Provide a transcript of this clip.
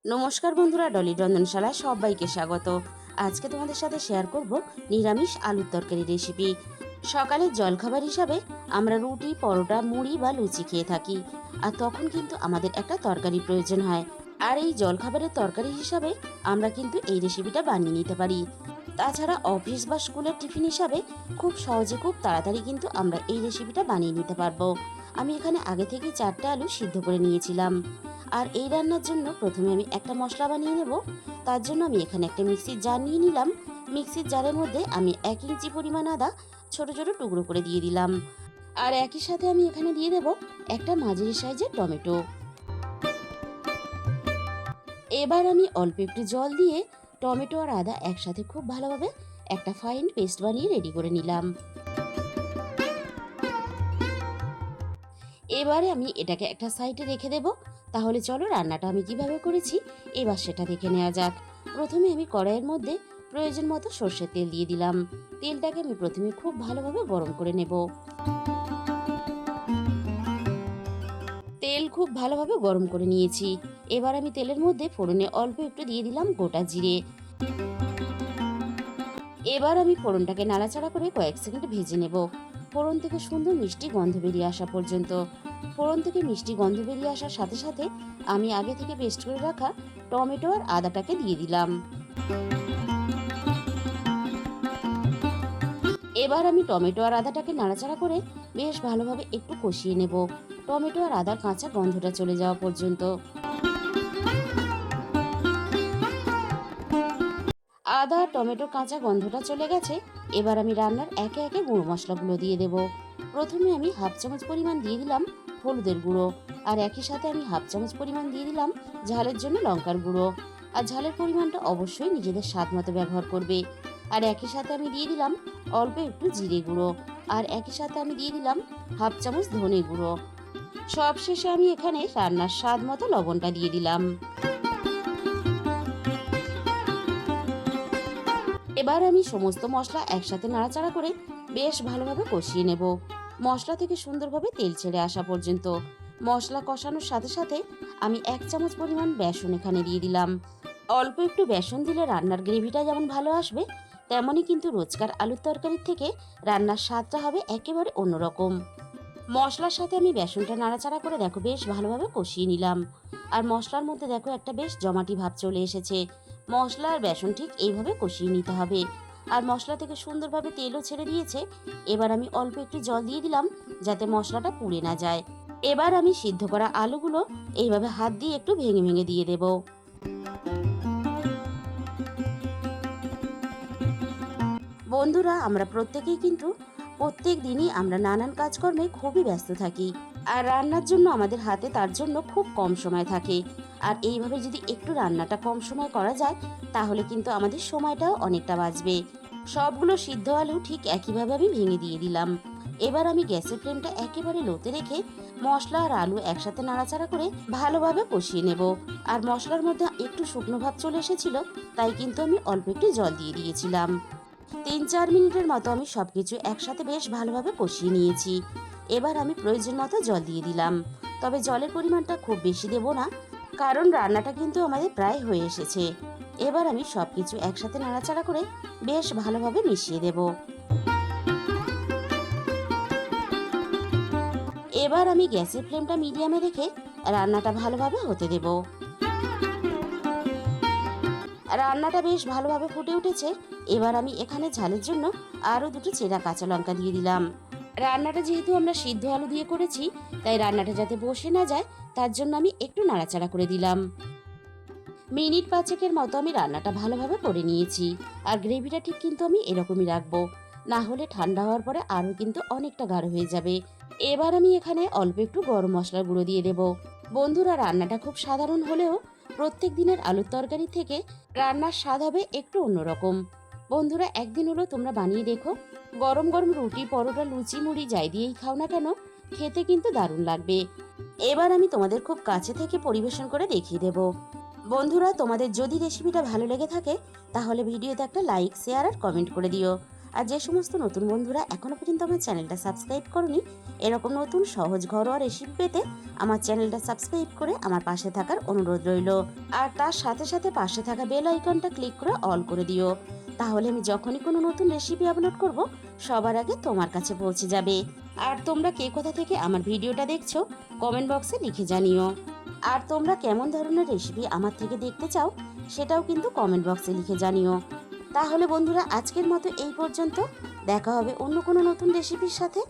নমস্কার বন্ধুরা, ডলি রন্ধনশালায় সবাইকে স্বাগত। আজকে তোমাদের সাথে শেয়ার করব নিরামিষ আলুর তরকারি রেসিপি। সকালের জলখাবার হিসাবে আমরা রুটি, পরোটা, মুড়ি বা লুচি খেয়ে থাকি, আর তখন কিন্তু আমাদের একটা তরকারি প্রয়োজন হয়। আর এই জলখাবারের তরকারি হিসাবে আমরা কিন্তু এই রেসিপিটা বানিয়ে নিতে পারি। তাছাড়া অফিস বা স্কুলের টিফিন হিসাবে খুব সহজে, খুব তাড়াতাড়ি কিন্তু আমরা এই রেসিপিটা বানিয়ে নিতে পারবো। আমি এখানে আগে থেকেই 4টে আলু সিদ্ধ করে নিয়েছিলাম। আর এই রান্নার জন্য প্রথমে আমি একটা মশলা বানিয়ে নেব। তার জন্য আমি এখানে একটা মিক্সির জার নিয়ে নিলাম। মিক্সির জারের মধ্যে আমি 1 ইঞ্চি পরিমাণ আদা ছোট ছোট টুকরো করে দিয়ে দিলাম। আর একই সাথে আমি এখানে দিয়ে দেব একটা মাঝারি সাইজের টমেটো। এবার আমি অল্প একটু জল দিয়ে টমেটো আর আদা একসাথে খুব ভালোভাবে একটা ফাইন পেস্ট বানিয়ে রেডি করে নিলাম। এবারে আমি এটাকে একটা সাইডে রেখে দেব। তাহলে চলো রান্নাটা আমি কিভাবে করেছি এবার সেটা দেখে নেওয়া যাক। প্রথমে আমি কড়াইয়ের মধ্যে প্রয়োজন মতো সর্ষের তেল দিয়ে দিলাম। তেলটাকে আমি প্রথমে খুব ভালোভাবে গরম করে নেব। তেল খুব ভালোভাবে গরম করে নিয়েছি। এবার আমি তেলের মধ্যে ফোড়নে অল্প একটু দিয়ে দিলাম গোটা জিরে। এবার আমি ফোড়নটাকে নাড়াচাড়া করে কয়েক সেকেন্ড ভেজে নেব, ফোড়ন থেকে সুন্দর মিষ্টি গন্ধ বেরিয়ে আসা পর্যন্ত। ফোড়ন থেকে মিষ্টি গন্ধ বেরিয়ে আসার সাথে সাথে আমি আগে থেকে পেস্ট করে রাখা টমেটো আর আদাটাকে দিয়ে দিলাম। এবার আমি টমেটো আর আদাটাকে নাড়াচাড়া করে বেশ ভালোভাবে একটু কষিয়ে নেব, টমেটো আর আদার কাঁচা গন্ধটা চলে যাওয়া পর্যন্ত। আদা টমেটো কাঁচা গন্ধটা চলে গেছে। এবার আমি রান্নার একে একে গুঁড়ো মশলাগুলো দিয়ে দেব। প্রথমে আমি হাফ চামচ পরিমাণ দিয়ে দিলাম হলুদের গুঁড়ো, আর একই সাথে আমি হাফ চামচ পরিমাণ দিয়ে দিলাম ঝালের জন্য লঙ্কার গুঁড়ো। আর ঝালের পরিমাণটা অবশ্যই নিজেদের স্বাদ মতো ব্যবহার করবে। আর একই সাথে আমি দিয়ে দিলাম অল্প একটু জিরে গুঁড়ো, আর একই সাথে আমি দিয়ে দিলাম হাফ চামচ ধনে গুঁড়ো। সবশেষে আমি এখানে রান্নার স্বাদ মতো লবণটা দিয়ে দিলাম। এবার আমি সমস্ত মশলা একসাথে নাড়াচাড়া করে বেশ ভালোভাবে কষিয়ে নেব, মশলা থেকে সুন্দরভাবে তেল ছেড়ে আসা পর্যন্ত। মশলা কষানোর সাথে সাথে আমি 1 চামচ পরিমাণ বেসন এখানে দিয়ে দিলাম। অল্প একটু বেসন দিলে রান্নার গ্রেভিটা যেমন ভালো আসবে, তেমনই কিন্তু রোজকার আলুর তরকারির থেকে রান্নার স্বাদটা হবে একেবারে অন্যরকম। মশলার সাথে আমি বেসনটা নাড়াচাড়া করে দেখো বেশ ভালোভাবে কষিয়ে নিলাম। আর মশলার মধ্যে দেখো একটা বেশ জমাটি ভাব চলে এসেছে। মশলা আর বেসন ঠিক এইভাবে কষিয়ে নিতে হবে। আর মশলা থেকে সুন্দরভাবে তেলও ছেড়ে দিয়েছে। এবার আমি অল্প একটু জল দিয়ে দিলাম যাতে মশলাটা পুড়ে না যায়। এবার আমি সিদ্ধ করা আলুগুলো এইভাবে হাত দিয়ে একটু ভেঙে ভেঙে দিয়ে দেব। বন্ধুরা, আমরা প্রত্যেকেই কিন্তু প্রত্যেক দিনই আমরা নানান কাজকর্মে খুবই ব্যস্ত থাকি, আর রান্নার জন্য আমাদের হাতে তার জন্য খুব কম সময় থাকে। আর এইভাবে যদি একটু রান্নাটা কম সময় করা যায়, তাহলে কিন্তু আমাদের সময়টাও অনেকটা বাঁচবে। সবগুলো সিদ্ধ আলু ঠিক একইভাবে আমি ভেঙে দিয়ে দিলাম। এবার আমি গ্যাসের ফ্লেমটা একেবারে লোতে রেখে মশলা আর আলু একসাথে নাড়াচাড়া করে ভালোভাবে কষিয়ে নেব। আর মশলার মধ্যে একটু শুকনো ভাব চলে এসেছিল, তাই কিন্তু আমি অল্প একটু জল দিয়ে দিয়েছিলাম। 3-4 মিনিটের মতো আমি সবকিছু একসাথে বেশ ভালোভাবে কষিয়ে নিয়েছি। এবার আমি প্রয়োজন মতো জল দিয়ে দিলাম, তবে জলের পরিমাণটা খুব বেশি দেব না, কারণ রান্নাটা কিন্তু আমাদের প্রায় হয়ে এসেছে। এবার আমি সবকিছু একসাথে নাড়াচাড়া করে বেশ ভালোভাবে মিশিয়ে দেব। এবার আমি গ্যাসের ফ্লেমটা মিডিয়ামে রেখে রান্নাটা ভালোভাবে হতে দেব। রান্নাটা বেশ ভালোভাবে ফুটে উঠেছে। এবার আমি এখানে ঝালের জন্য আরও 2টো চেরা কাঁচা লঙ্কা দিয়ে দিলাম। রান্নাটা যেহেতু আমরা সিদ্ধ আলু দিয়ে করেছি, তাই রান্নাটা যাতে বসে না যায় তার জন্য আমি একটু নাড়াচাড়া করে দিলাম। মিনিট 5-এর মতো আমি রান্নাটা ভালোভাবে করে নিয়েছি। আর গ্রেভিটা ঠিক কিন্তু আমি এরকমই রাখবো, না হলে ঠান্ডা হওয়ার পরে আরও কিন্তু অনেকটা গাঢ় হয়ে যাবে। এবার আমি এখানে অল্প একটু গরম মশলার গুঁড়ো দিয়ে দেব। বন্ধুরা, রান্নাটা খুব সাধারণ হলেও প্রত্যেক দিনের আলুর তরকারি থেকে রান্নার স্বাদ হবে একটু অন্যরকম। বন্ধুরা, একদিন হলো তোমরা বানিয়ে দেখো, গরম গরম রুটি, পরোটা, লুচি, মুড়ি যাই দিয়েই খাও না কেন, খেতে কিন্তু দারুণ লাগবে। এবার আমি তোমাদের খুব কাছে থেকে পরিবেশন করে দেখিয়ে দেব। বন্ধুরা, তোমাদের যদি রেসিপিটা ভালো লেগে থাকে, তাহলে ভিডিওতে একটা লাইক, শেয়ার আর কমেন্ট করে দিও। আর যে সমস্ত নতুন বন্ধুরা এখনও পর্যন্ত আমার চ্যানেলটা সাবস্ক্রাইব করনি, এরকম নতুন সহজ ঘরোয়া রেসিপি পেতে আমার চ্যানেলটা সাবস্ক্রাইব করে আমার পাশে থাকার অনুরোধ রইল। আর তার সাথে সাথে পাশে থাকা বেল আইকনটা ক্লিক করে অল করে দিও, তাহলে আমি যখনই কোনো নতুন রেসিপি আপলোড করব সবার আগে তোমার কাছে পৌঁছে যাবে। আর তোমরা কে কোথা থেকে আমার ভিডিওটা দেখছো কমেন্ট বক্সে লিখে জানিও। আর তোমরা কেমন ধরনের রেসিপি আমার থেকে দেখতে চাও সেটাও কিন্তু কমেন্ট বক্সে লিখে জানিও। তাহলে বন্ধুরা আজকের মতো এই পর্যন্ত, দেখা হবে অন্য কোনো নতুন রেসিপির সাথে।